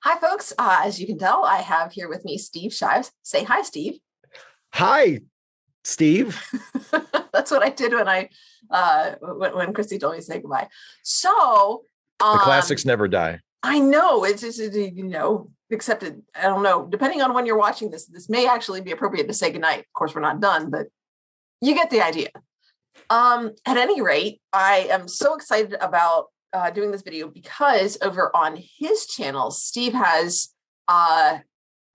Hi, folks. As you can tell, I have here with me Steve Shives. Say hi, Steve. Hi, Steve. That's what I did when Christy told me to say goodbye. So, The um, classics never die. I know it's just except I don't know. Depending on when you're watching this may actually be appropriate to say goodnight. Of course, we're not done, but you get the idea. At any rate, I am so excited about doing this video because over on his channel, Steve has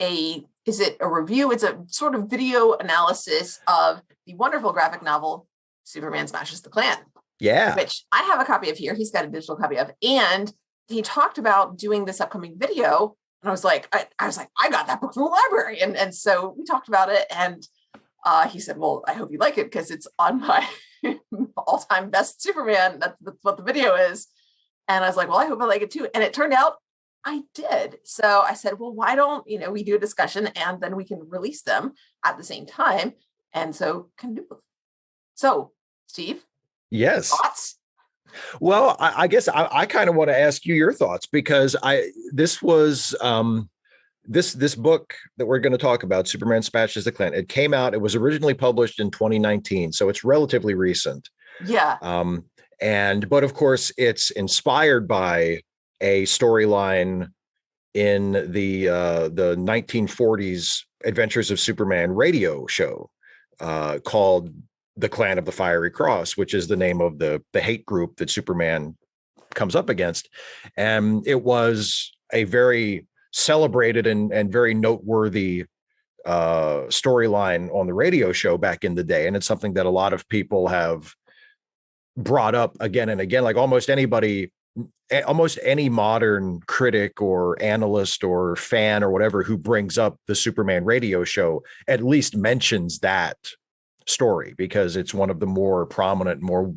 is it a review? It's a sort of video analysis of the wonderful graphic novel Superman Smashes the Klan. Yeah. Which I have a copy of here. He's got a digital copy of. And he talked about doing this upcoming video. And I was like, I got that book from the library. And so we talked about it. And he said, well, I hope you like it because it's on my all-time best Superman. That's what the video is. And I was like, well, I hope I like it too. And it turned out I did. So I said, well, why don't, we do a discussion and then we can release them at the same time. And so can do both. So, Steve. Yes. Thoughts? Well, I guess I kind of want to ask you your thoughts because this was this book that we're going to talk about, Superman Smashes the Klan. It came out. It was originally published in 2019, so it's relatively recent. Yeah. But of course, it's inspired by a storyline in the 1940s Adventures of Superman radio show called The Clan of the Fiery Cross, which is the name of the hate group that Superman comes up against. And it was a very celebrated and very noteworthy storyline on the radio show back in the day. And it's something that a lot of people have brought up again and again, like almost any modern critic or analyst or fan or whatever who brings up the Superman radio show at least mentions that story because it's one of the more prominent, more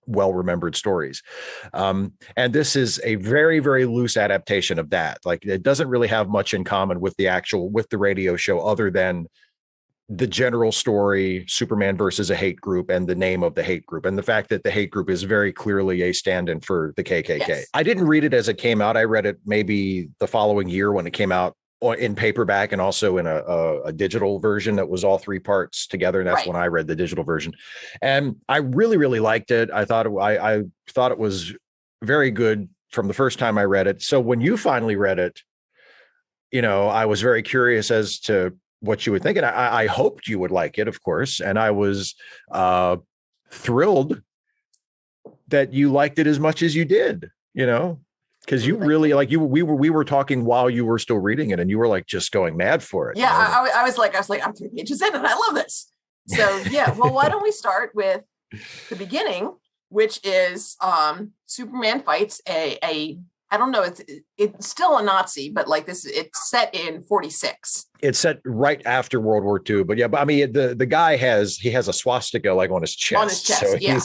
well-remembered stories. And this is a very, very loose adaptation of that. Like it doesn't really have much in common with the radio show other than the general story, Superman versus a hate group, and the name of the hate group, and the fact that the hate group is very clearly a stand-in for the KKK. Yes. I didn't read it as it came out. I read it maybe the following year when it came out in paperback and also in a digital version that was all three parts together. And that's right. When I read the digital version. And I really, really liked it. I thought it was very good from the first time I read it. So when you finally read it, I was very curious as to what you would think. And I hoped you would like it, of course. And I was thrilled that you liked it as much as you did, because you really we were talking while you were still reading it and you were like just going mad for it. Yeah. I was like, I'm 3 pages in and I love this. So yeah, well, why don't we start with the beginning, which is Superman fights a I don't know, it's still a Nazi, but like this, it's set in 46. It's set right after World War II. But yeah, but I mean, the guy has a swastika like on his chest. On his chest, so yeah.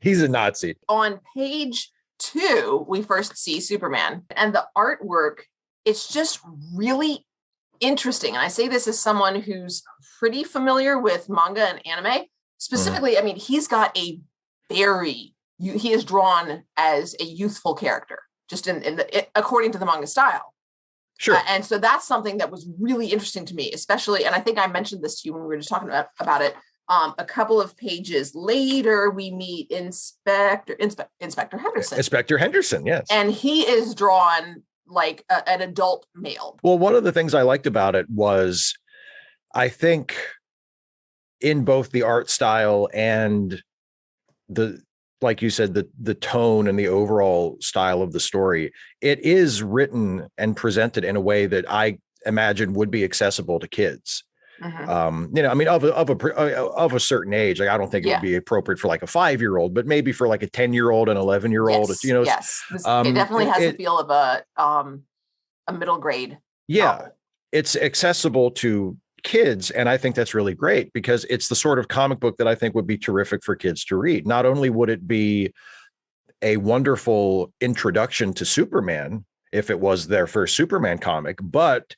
He's a Nazi. On page 2, we first see Superman, and the artwork, it's just really interesting. And I say this as someone who's pretty familiar with manga and anime. Specifically, I mean, he's got he is drawn as a youthful character, just according to the manga style. Sure. And so that's something that was really interesting to me, especially, and I think I mentioned this to you when we were just talking about it. A couple of pages later, we meet Inspector Henderson. Inspector Henderson, yes. And he is drawn like an adult male. Well, one of the things I liked about it was, I think, in both the art style and like you said, the tone and the overall style of the story, it is written and presented in a way that I imagine would be accessible to kids. Mm-hmm. I mean, of a certain age. Like, I don't think it would be appropriate for like a 5-year-old, but maybe for like a 10-year-old and 11-year-old. Yes, it definitely has the feel of a middle grade. Yeah, novel. It's accessible to kids, and I think that's really great because it's the sort of comic book that I think would be terrific for kids to read. Not only would it be a wonderful introduction to Superman if it was their first Superman comic, but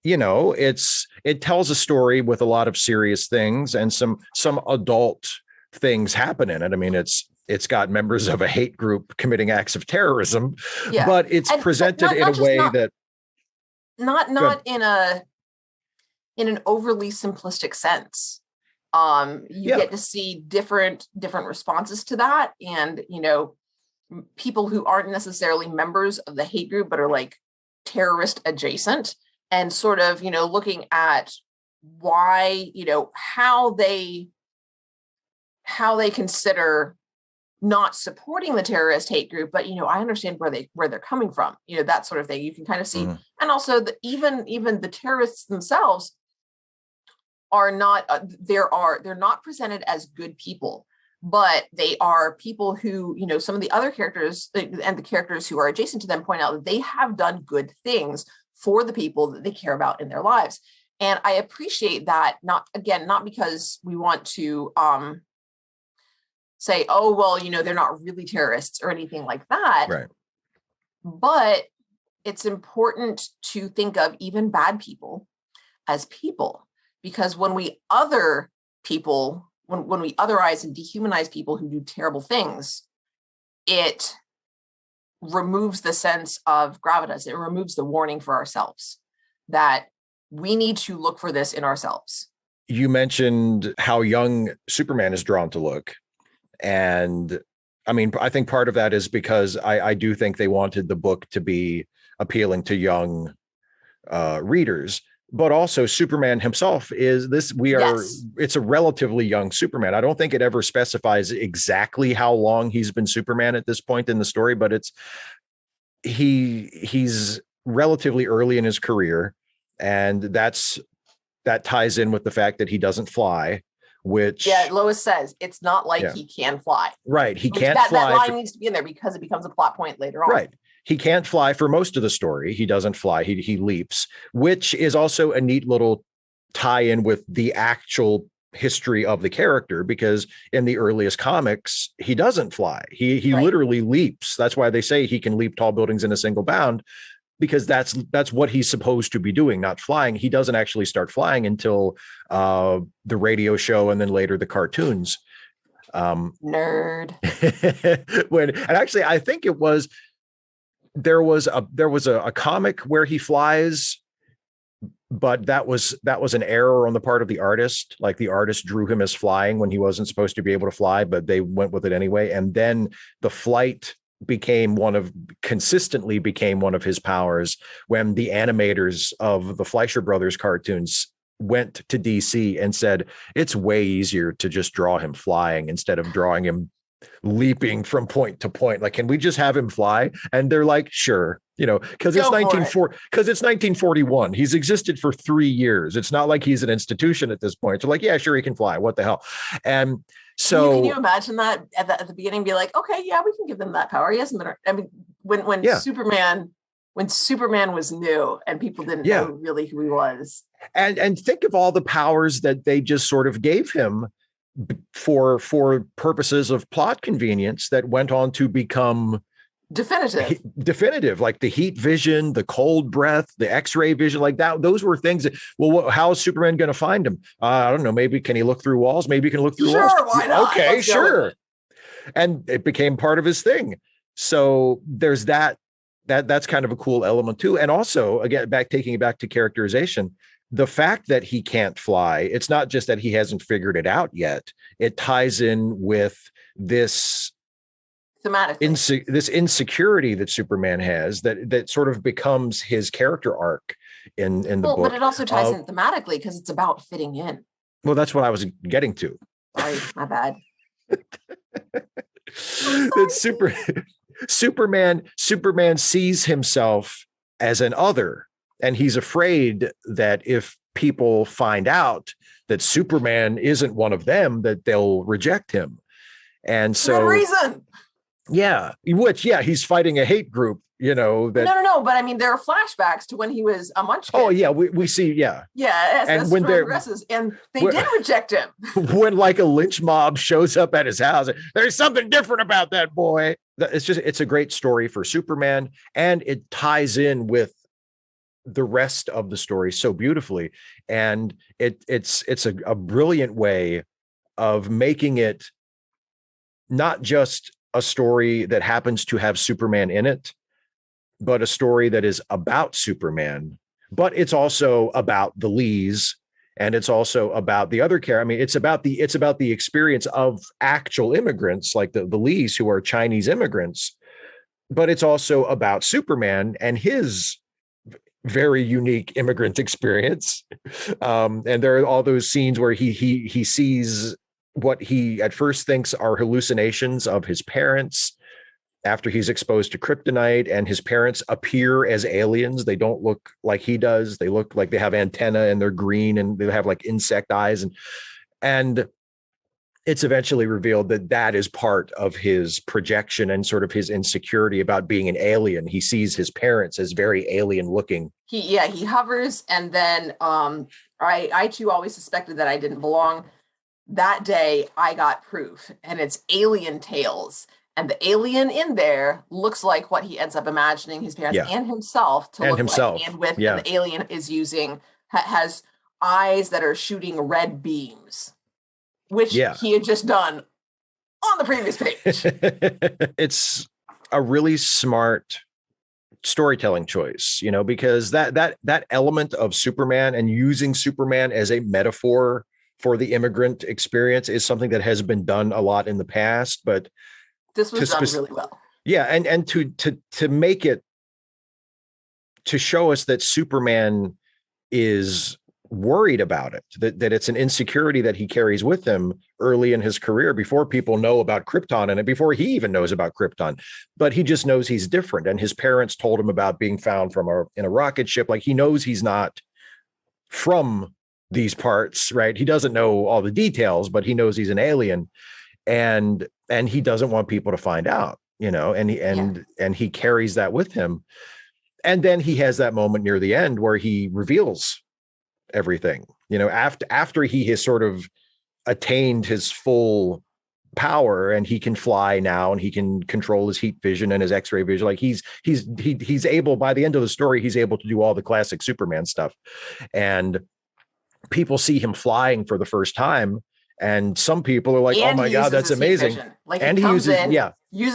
it tells a story with a lot of serious things and some adult things happen in it. I mean, it's got members of a hate group committing acts of terrorism, but it's presented in a way that not in an overly simplistic sense. You get to see different responses to that, and people who aren't necessarily members of the hate group but are like terrorist adjacent, and sort of looking at why how they consider not supporting the terrorist hate group, but I understand where they're coming from, that sort of thing. You can kind of see, and also even the terrorists themselves are not they're not presented as good people, but they are people who some of the other characters and the characters who are adjacent to them point out that they have done good things for the people that they care about in their lives. And I appreciate that, not because we want to say, oh, well, they're not really terrorists or anything like that. Right. But it's important to think of even bad people as people, because when we other people, when we otherize and dehumanize people who do terrible things, it removes the sense of gravitas. It removes the warning for ourselves that we need to look for this in ourselves. You mentioned how young Superman is drawn to look. And I mean, I think part of that is because I do think they wanted the book to be appealing to young readers, but also Superman himself it's a relatively young Superman. I don't think it ever specifies exactly how long he's been Superman at this point in the story, but he's relatively early in his career. And that ties in with the fact that he doesn't fly. Which Lois says it's not like he can fly. Right. He can't fly. That line needs to be in there because it becomes a plot point later on. Right. He can't fly for most of the story. He doesn't fly. He leaps, which is also a neat little tie-in with the actual history of the character, because in the earliest comics, he doesn't fly. He literally leaps. That's why they say he can leap tall buildings in a single bound, because that's what he's supposed to be doing, not flying. He doesn't actually start flying until the radio show and then later the cartoons. Nerd. And actually, I think there was a comic where he flies, but that was an error on the part of the artist. Like, the artist drew him as flying when he wasn't supposed to be able to fly, but they went with it anyway. And then the flight consistently became one of his powers when the animators of the Fleischer Brothers cartoons went to DC and said, it's way easier to just draw him flying instead of drawing him leaping from point to point. Like, can we just have him fly? And they're like, sure, because it's 1941. He's existed for 3 years. It's not like he's an institution at this point. So like, yeah, sure, he can fly. What the hell? And so can you imagine that at the beginning, be like, okay, yeah, we can give them that power. He hasn't been, I mean, when Superman was new and people didn't know really who he was. And think of all the powers that they just sort of gave him for purposes of plot convenience that went on to become definitive, like the heat vision, the cold breath, the X-ray vision, like that. Those were things that, well, how is Superman going to find him? I don't know. Maybe can he look through walls? Maybe he can look through walls. Why not? Okay, sure. And it became part of his thing. So there's that's kind of a cool element too. And also, again, taking it back to characterization, the fact that he can't fly, it's not just that he hasn't figured it out yet. It ties in with this thematically, this insecurity that Superman has that sort of becomes his character arc in the book. But it also ties in thematically because it's about fitting in. Well, that's what I was getting to. Sorry, my bad. Superman sees himself as an other, and he's afraid that if people find out that Superman isn't one of them, that they'll reject him. And so, good reason. Yeah, he's fighting a hate group, that no, but I mean, there are flashbacks to when he was a munchkin. Oh yeah, we see, yeah, and when they progresses, and they did reject him. When like a lynch mob shows up at his house, there's something different about that boy. It's a great story for Superman, and it ties in with the rest of the story so beautifully, and it's a brilliant way of making it not just a story that happens to have Superman in it, but a story that is about Superman, but it's also about the Lees, and it's also about the other care. I mean, it's about the experience of actual immigrants like the Lees, who are Chinese immigrants, but it's also about Superman and his very unique immigrant experience. And there are all those scenes where he sees what he at first thinks are hallucinations of his parents after he's exposed to kryptonite, and his parents appear as aliens. They don't look like he does. They look like they have antenna and they're green and they have like insect eyes. And it's eventually revealed that that is part of his projection and sort of his insecurity about being an alien. He sees his parents as very alien looking. He hovers, and then I too always suspected that I didn't belong. That day I got proof, and it's alien tales. And the alien in there looks like what he ends up imagining his parents and himself to look like. And and the alien is has eyes that are shooting red beams, which he had just done on the previous page. It's a really smart storytelling choice, because that element of Superman and using Superman as a metaphor for the immigrant experience is something that has been done a lot in the past, but this was done really well. Yeah, and to make it, to show us that Superman is worried about it, that it's an insecurity that he carries with him early in his career, before people know about Krypton, and before he even knows about Krypton. But he just knows he's different, and his parents told him about being found in a rocket ship. Like, he knows he's not from these parts, right? He doesn't know all the details, but he knows he's an alien. And he doesn't want people to find out, and he carries that with him. And then he has that moment near the end where he reveals everything, after he has sort of attained his full power, and he can fly now, and he can control his heat vision and his X-ray vision. Like, he's able, by the end of the story, he's able to do all the classic Superman stuff. And people see him flying for the first time. And some people are like, "Oh my God, that's amazing!" Like, and he uses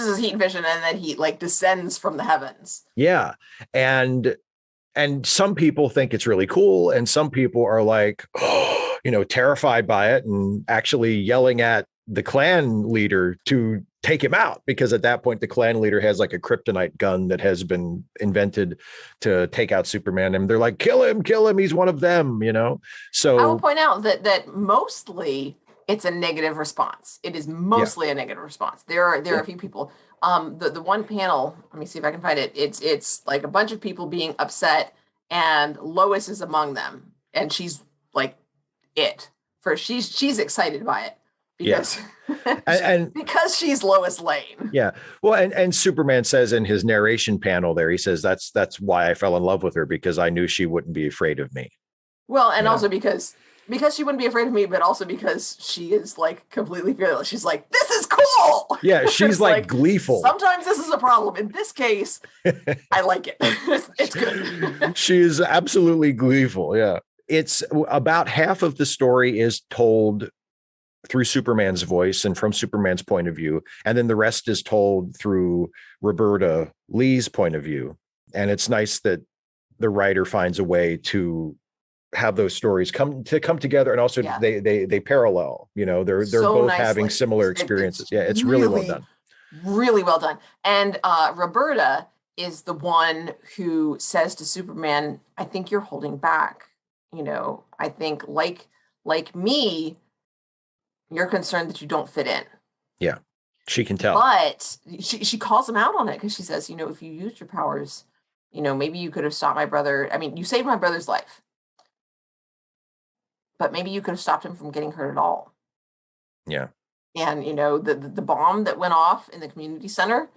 his heat vision, and then he like descends from the heavens. Yeah, and some people think it's really cool, and some people are like, terrified by it, and actually yelling at the Klan leader to take him out, because at that point the Klan leader has like a kryptonite gun that has been invented to take out Superman, and they're like, kill him, he's one of them, So I will point out that mostly it's a negative response. It is mostly a negative response. There are a few people. The one panel, let me see if I can find it. It's like a bunch of people being upset, and Lois is among them, and she's like she's excited by it because because she's Lois Lane. Yeah. Well, and Superman says in his narration panel there, he says that's why I fell in love with her, because I knew she wouldn't be afraid of me. Well, and also because she wouldn't be afraid of me, but also because she is like completely fearless. She's like, this is cool. Yeah, she's like gleeful. Sometimes this is a problem. In this case, I like it. It's good. She is absolutely gleeful. Yeah. It's about half of the story is told through Superman's voice and from Superman's point of view. And then the rest is told through Roberta Lee's point of view. And it's nice that the writer finds a way to have those stories come together, and also they parallel, they're so both nicely having similar experiences. It's really well done. Really well done. And Roberta is the one who says to Superman, I think you're holding back. I think like me, you're concerned that you don't fit in. Yeah, she can tell. But she calls him out on it, because she says, if you used your powers, maybe you could have stopped my brother. I mean, you saved my brother's life, but maybe you could have stopped him from getting hurt at all. Yeah. And, the bomb that went off in the community center,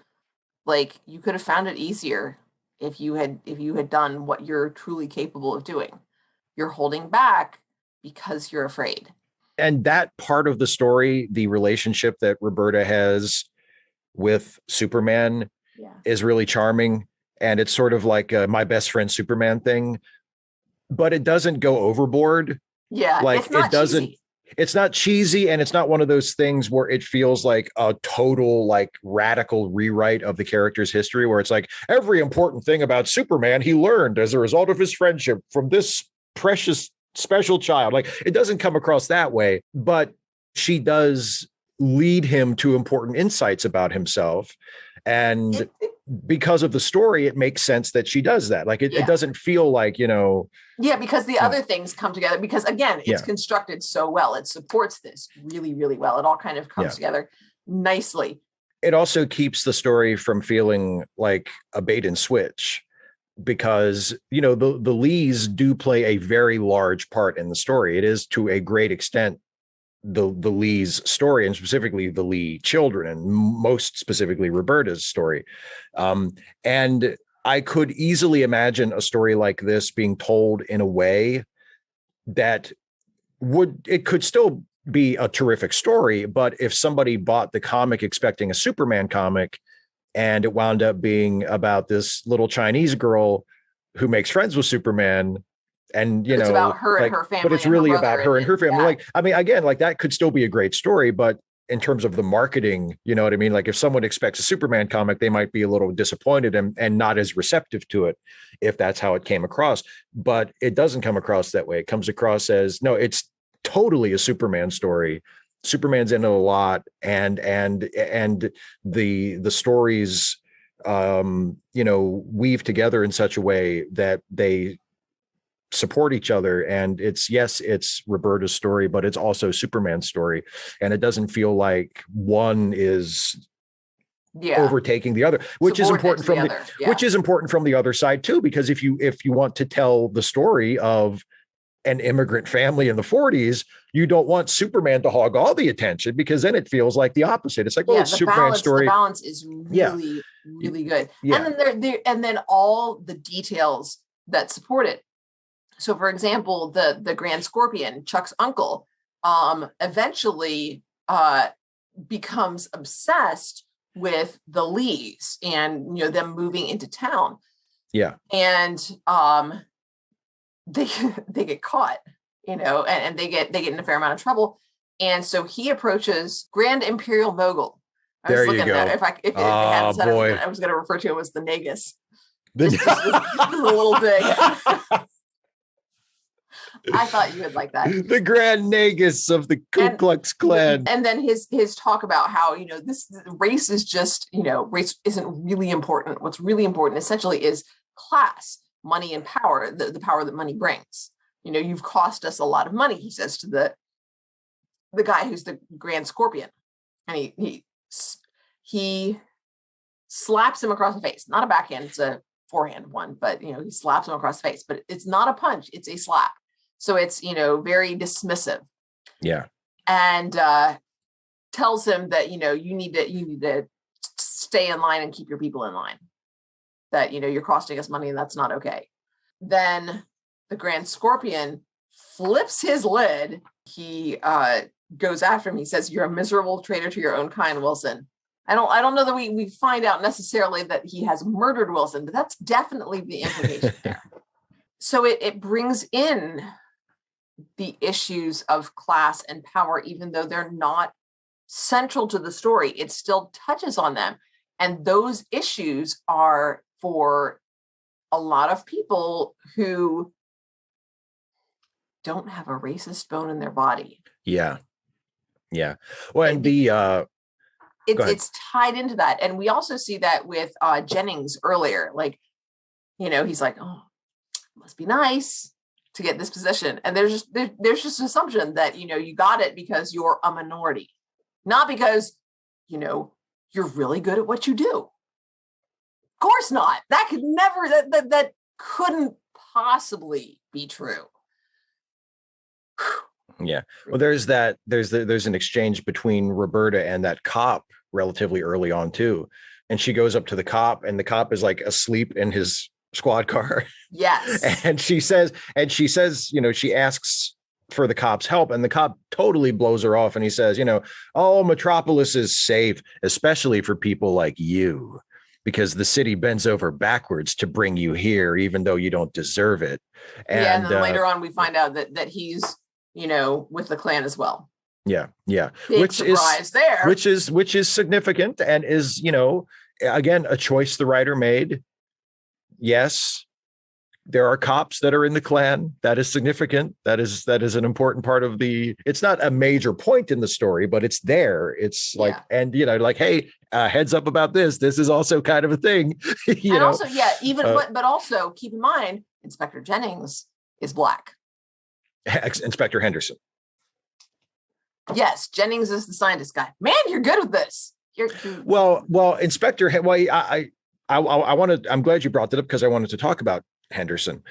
like, you could have found it easier if you had done what you're truly capable of doing. You're holding back because you're afraid. And that part of the story, the relationship that Roberta has with Superman is really charming. And it's sort of like a my best friend Superman thing, but it doesn't go overboard. Yeah. Like, it doesn't, cheesy. it's not cheesy, and it's not one of those things where it feels like a total like radical rewrite of the character's history, where it's like every important thing about Superman he learned as a result of his friendship from this precious special child. Like, it doesn't come across that way, but she does lead him to important insights about himself. And because of the story, it makes sense that she does that. Like, it doesn't feel like, Yeah, because the other things come together, because again, it's constructed so well. It supports this really, really well. It all kind of comes together nicely. It also keeps the story from feeling like a bait and switch, because, the Lees do play a very large part in the story. It is to a great extent the Lee's story, and specifically the Lee children, and most specifically Roberta's story. And I could easily imagine a story like this being told in a way that it could still be a terrific story, but if somebody bought the comic expecting a Superman comic, and it wound up being about this little Chinese girl who makes friends with Superman, and it's about her and her family, but it's really about her and her family. Like, I mean, again, like, that could still be a great story, but in terms of the marketing, you know what I mean? Like, if someone expects a Superman comic, they might be a little disappointed and not as receptive to it, if that's how it came across. But it doesn't come across that way. It comes across as, no, it's totally a Superman story. Superman's in it a lot, and the stories weave together in such a way that they support each other. And it's Roberta's story, but it's also Superman's story, and it doesn't feel like one is overtaking the other, which is important from which is important from the other side too, because if you want to tell the story of an immigrant family in the 40s, you don't want Superman to hog all the attention, because then it feels like the opposite. It's like, well, it's Superman's story. The balance is really, really good. Yeah. And then all the details that support it. So, for example, the Grand Scorpion, Chuck's uncle, eventually becomes obsessed with the Lees and them moving into town. Yeah, and they get caught, and they get in a fair amount of trouble. And so he approaches Grand Imperial Mogul. There you go. If they hadn't said it, I was going to refer to him as the Negus. Just a little big. I thought you would like that. The Grand Negus of the Ku Klux Klan. And then his talk about how, this race is just, race isn't really important. What's really important essentially is class, money, and power, the power that money brings. You've cost us a lot of money, he says to the guy who's the Grand Scorpion. And he slaps him across the face. Not a backhand, it's a forehand one, but he slaps him across the face. But it's not a punch, it's a slap. So it's, very dismissive. Yeah. And tells him that, you need to stay in line and keep your people in line. That, you're costing us money and that's not okay. Then the Grand Scorpion flips his lid. He goes after him. He says, "You're a miserable traitor to your own kind, Wilson." I don't know that we find out necessarily that he has murdered Wilson, but that's definitely the implication there. So it brings in the issues of class and power, even though they're not central to the story. It still touches on them. And those issues are for a lot of people who don't have a racist bone in their body. Yeah. Yeah. Well, and it's tied into that. And we also see that with Jennings earlier. Like, he's like, "Oh, it must be nice to get this position." And there's just an assumption that, you got it because you're a minority, not because, you're really good at what you do. Of course not. That could never, that couldn't possibly be true. Yeah. Well, there's an exchange between Roberta and that cop relatively early on too. And she goes up to the cop, and the cop is like asleep in his squad car. Yes. And she says, she asks for the cop's help, and the cop totally blows her off. And he says, "Oh, Metropolis is safe, especially for people like you, because the city bends over backwards to bring you here, even though you don't deserve it." And then later on, we find out that he's with the Klan as well. Yeah. Yeah. Big surprise there. Which is significant and is, again, a choice the writer made. Yes. There are cops that are in the Klan. That is significant. That is an important part of it's not a major point in the story, but it's there. It's like, and like, hey, heads up about this. This is also kind of a thing. Also, but also keep in mind, Inspector Jennings is Black. Inspector Henderson. Yes, Jennings is the scientist guy. Man, you're good with this. Well, Inspector. Well, I wanted. I'm glad you brought that up because I wanted to talk about Henderson.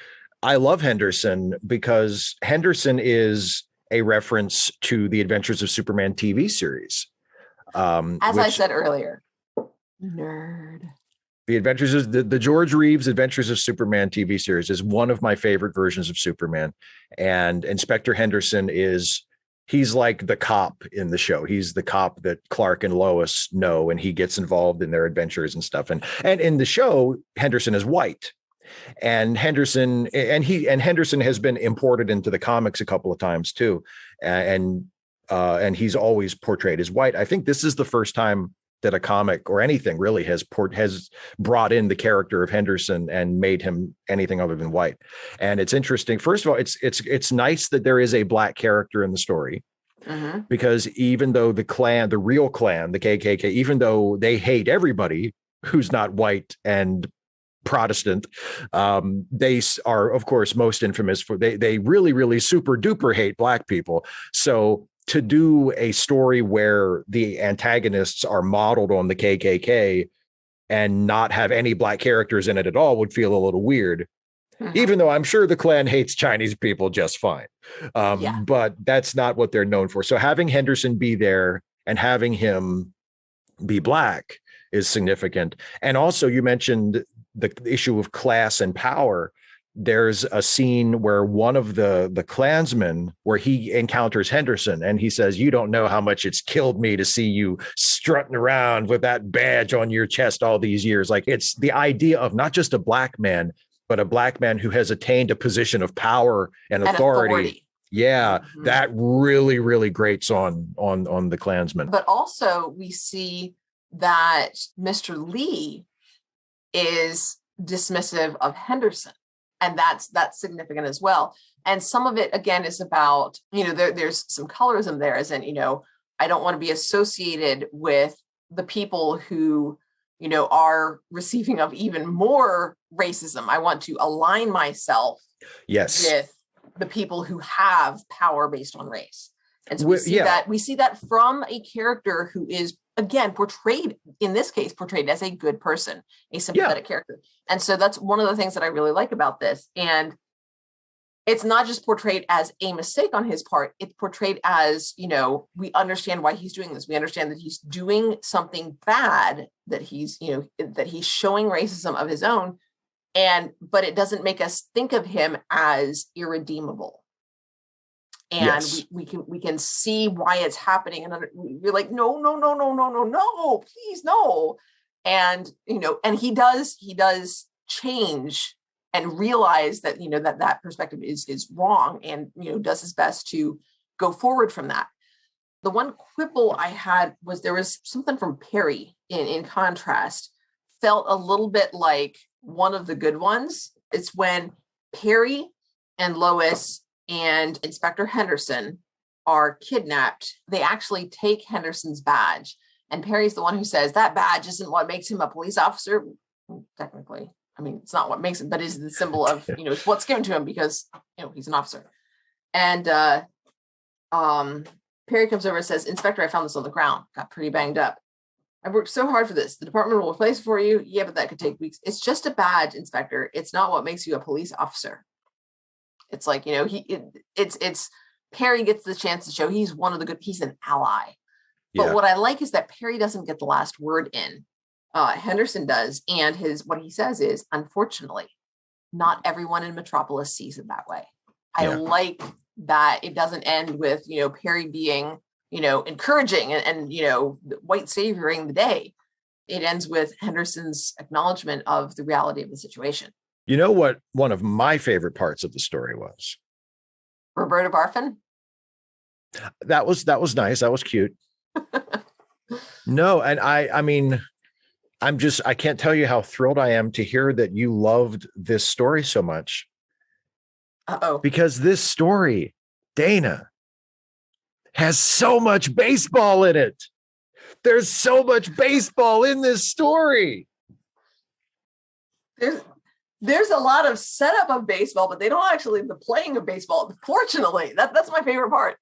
I love Henderson because Henderson is a reference to the Adventures of Superman TV series. I said earlier, nerd. The Adventures of the George Reeves Adventures of Superman TV series is one of my favorite versions of Superman, and Inspector Henderson he's like the cop in the show. He's the cop that Clark and Lois know, and he gets involved in their adventures and stuff. And in the show, Henderson is white. And Henderson has been imported into the comics a couple of times too, and he's always portrayed as white. I think this is the first time that a comic or anything really has brought in the character of Henderson and made him anything other than white. And it's interesting. First of all, it's nice that there is a Black character in the story, because even though the real Klan, the KKK, even though they hate everybody who's not white and Protestant, they are of course most infamous for they really, really super duper hate Black people. So to do a story where the antagonists are modeled on the KKK and not have any Black characters in it at all would feel a little weird, even though I'm sure the Klan hates Chinese people just fine. But that's not what they're known for. So having Henderson be there and having him be Black is significant. And also you mentioned the issue of class and power. There's a scene where one of the Klansmen, where he encounters Henderson and he says, "You don't know how much it's killed me to see you strutting around with that badge on your chest all these years." Like, it's the idea of not just a Black man, but a Black man who has attained a position of power and authority. Yeah, that really, really grates on the Klansmen. But also we see that Mr. Lee is dismissive of Henderson. And that's significant as well. And some of it, again, is about, there's some colorism there, as in, I don't want to be associated with the people who, are receiving of even more racism. I want to align myself with the people who have power based on race. And so we see that from a character who is, again, portrayed as a good person, a sympathetic character. And so that's one of the things that I really like about this. And it's not just portrayed as a mistake on his part. It's portrayed as, we understand why he's doing this. We understand that he's doing something bad, that he's showing racism of his own. But it doesn't make us think of him as irredeemable. And we can see why it's happening, and we're like, no, please, no. And and he does change and realize that that perspective is wrong, and does his best to go forward from that. The one quibble I had was there was something from Perry in contrast, felt a little bit like one of the good ones. It's when Perry and Lois and Inspector Henderson are kidnapped. They actually take Henderson's badge. And Perry's the one who says that badge isn't what makes him a police officer. Technically, I mean, it's not what makes him, but is the symbol of, it's what's given to him because, he's an officer. And Perry comes over and says, "Inspector, I found this on the ground. Got pretty banged up. I worked so hard for this. The department will replace it for you. Yeah, but that could take weeks. It's just a badge, Inspector. It's not what makes you a police officer." It's like, it's Perry gets the chance to show he's one of the good, he's an ally. But what I like is that Perry doesn't get the last word in. Henderson does. And what he says is, unfortunately, not everyone in Metropolis sees it that way. I like that it doesn't end with, Perry being, encouraging and white savoring the day. It ends with Henderson's acknowledgement of the reality of the situation. You know what one of my favorite parts of the story was? Roberta Barfin? That was nice. That was cute. No, and I mean, I can't tell you how thrilled I am to hear that you loved this story so much. Uh-oh. Because this story, Dana, has so much baseball in it. There's so much baseball in this story. There's a lot of setup of baseball, but they don't actually the playing of baseball. Fortunately, that's my favorite part.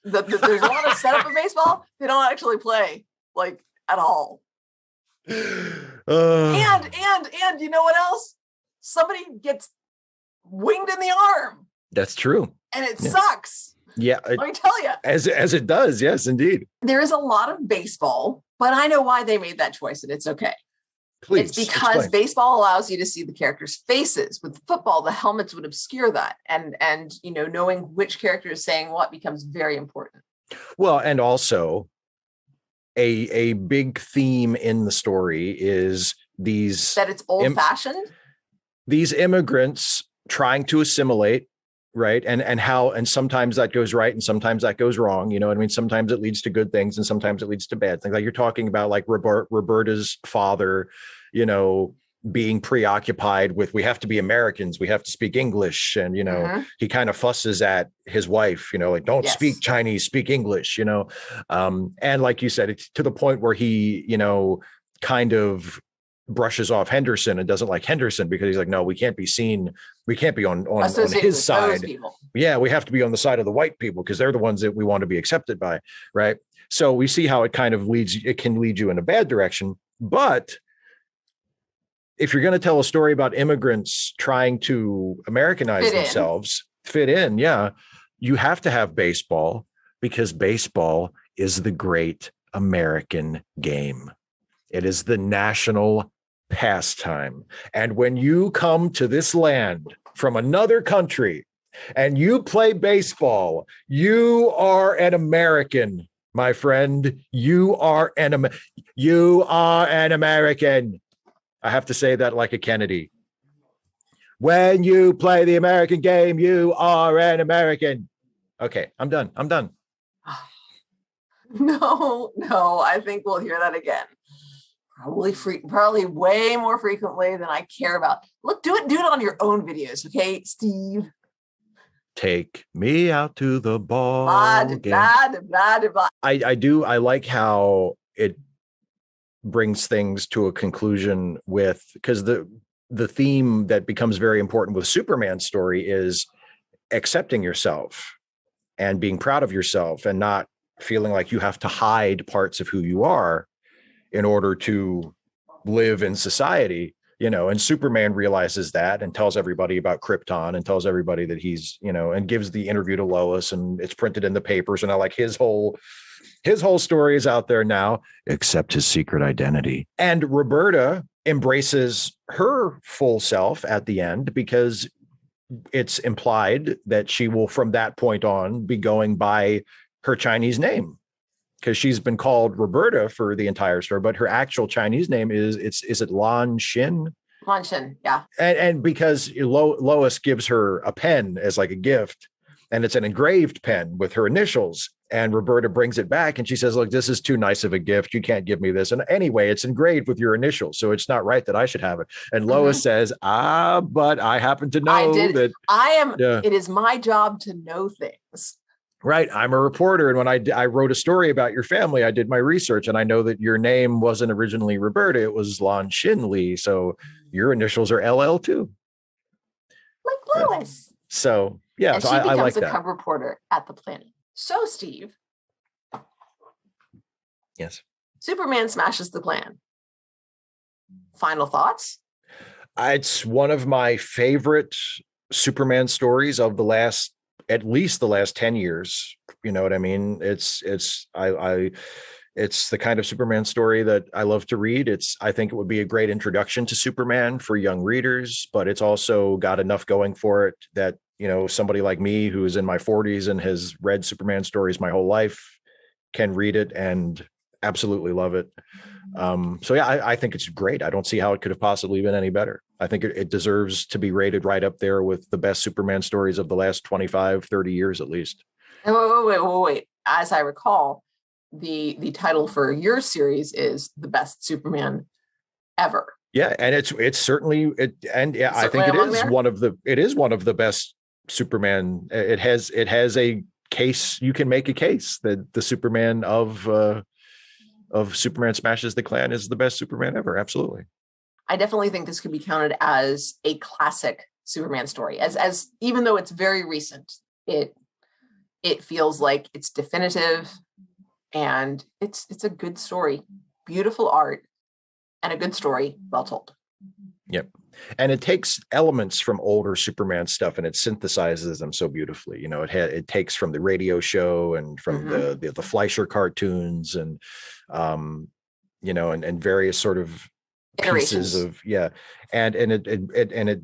There's a lot of setup of baseball. They don't actually play like at all. And you know what else? Somebody gets winged in the arm. That's true. And it sucks. Yeah. Let me tell you. As it does. Yes, indeed. There is a lot of baseball, but I know why they made that choice, and it's okay. Please. It's because baseball allows you to see the characters' faces. With football, the helmets would obscure that. And knowing which character is saying what becomes very important. Well, and also a big theme in the story is that it's old-fashioned. These immigrants trying to assimilate, right? And sometimes that goes right and sometimes that goes wrong. You know what I mean? Sometimes it leads to good things and sometimes it leads to bad things. Like you're talking about like Roberta's father, being preoccupied with, we have to be Americans, we have to speak English. And, he kind of fusses at his wife, like, don't speak Chinese, speak English, and like you said, it's to the point where he, kind of brushes off Henderson and doesn't like Henderson because he's like, no, we can't be on his side. Yeah, we have to be on the side of the white people because they're the ones that we want to be accepted by, right? So we see how it kind of can lead you in a bad direction. But if you're going to tell a story about immigrants trying to Americanize themselves, fit in, you have to have baseball because baseball is the great American game. It is the national pastime. And when you come to this land from another country and you play baseball, you are an American, my friend. You are an American. I have to say that like a Kennedy. When you play the American game, you are an American. Okay, I'm done. No, I think we'll hear that again. Probably way more frequently than I care about. Look, do it on your own videos, okay, Steve? Take me out to the ball game. I like how it brings things to a conclusion because the theme that becomes very important with Superman's story is accepting yourself and being proud of yourself and not feeling like you have to hide parts of who you are in order to live in society, and Superman realizes that and tells everybody about Krypton and tells everybody that he's, and gives the interview to Lois and it's printed in the papers. And I like his whole story is out there now, except his secret identity. And Roberta embraces her full self at the end because it's implied that she will, from that point on, be going by her Chinese name. Because she's been called Roberta for the entire story, but her actual Chinese name is it Lan Xin? Lan Xin, yeah. And because Lois gives her a pen as like a gift, and it's an engraved pen with her initials, and Roberta brings it back and she says, look, this is too nice of a gift. You can't give me this. And anyway, it's engraved with your initials, so it's not right that I should have it. And Lois says, but I happen to know that it is my job to know things. Right. I'm a reporter. And when I wrote a story about your family, I did my research and I know that your name wasn't originally Roberta. It was Lan Xin Lee. So your initials are LL too. Like Lois. So, yeah. And so she becomes I like a that. cub reporter at the Planet. So, Steve. Yes. Superman Smashes the Klan. Final thoughts? It's one of my favorite Superman stories of at least the last 10 years. You know what I mean? It's the kind of Superman story that I love to read. I think it would be a great introduction to Superman for young readers, but it's also got enough going for it that, somebody like me who's in my 40s and has read Superman stories my whole life can read it and absolutely love it. So yeah, I think it's great. I don't see how it could have possibly been any better. I think it deserves to be rated right up there with the best Superman stories of the last 25, 30 years at least. Wait. as I recall, the title for your series is The Best Superman Ever. Yeah, and it's certainly it, and yeah, I think it is one of the best Superman. It has a case. You can make a case that the Superman of Superman Smashes the Klan is the best Superman ever. Absolutely. I definitely think this could be counted as a classic Superman story. As even though it's very recent, it feels like it's definitive, and it's a good story, beautiful art, and a good story, well told. Yep. And it takes elements from older Superman stuff and it synthesizes them so beautifully. You know, it takes from the radio show and from the Fleischer cartoons and you know, and various sort of pieces of and it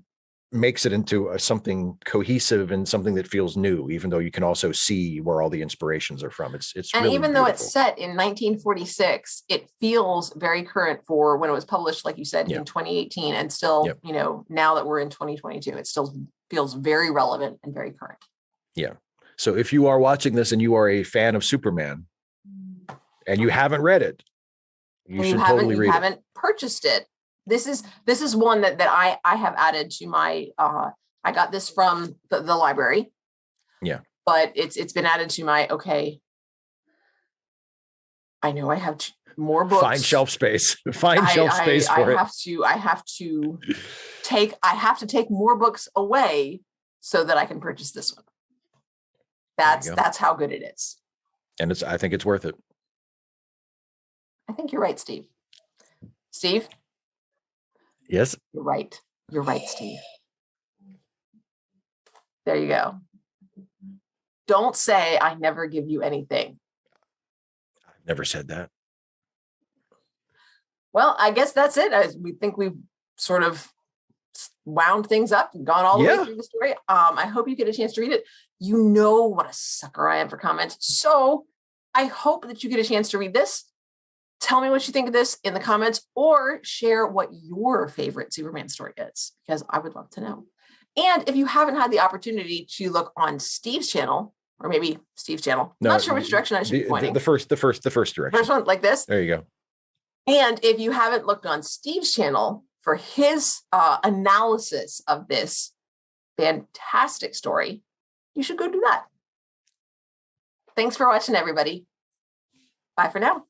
makes it into something cohesive and something that feels new, even though you can also see where all the inspirations are from. It's and really even beautiful. though it's set in 1946, it feels very current for when it was published, like you said, in 2018, and still, you know, now that we're in 2022, it still feels very relevant and very current. Yeah. So if you are watching this and you are a fan of Superman and you haven't read it, you should totally read it. You haven't purchased it. This is one that I have added to my I got this from the library. Yeah. But it's been added to my I know I have more books. Find shelf space. Find shelf space for it. I have to take more books away so that I can purchase this one. That's how good it is. And I think it's worth it. I think you're right, Steve. Steve? Yes. You're right. You're right, Steve. There you go. Don't say I never give you anything. I've never said that. Well, I guess that's it. We think we've sort of wound things up and gone all the way through the story. I hope you get a chance to read it. You know what a sucker I am for comments. So I hope that you get a chance to read this. Tell me what you think of this in the comments, or share what your favorite Superman story is, because I would love to know. And if you haven't had the opportunity to look on Steve's channel, or maybe Steve's channel, I'm not sure which direction I should be pointing. The first direction. First one, like this. There you go. And if you haven't looked on Steve's channel for his analysis of this fantastic story, you should go do that. Thanks for watching, everybody. Bye for now.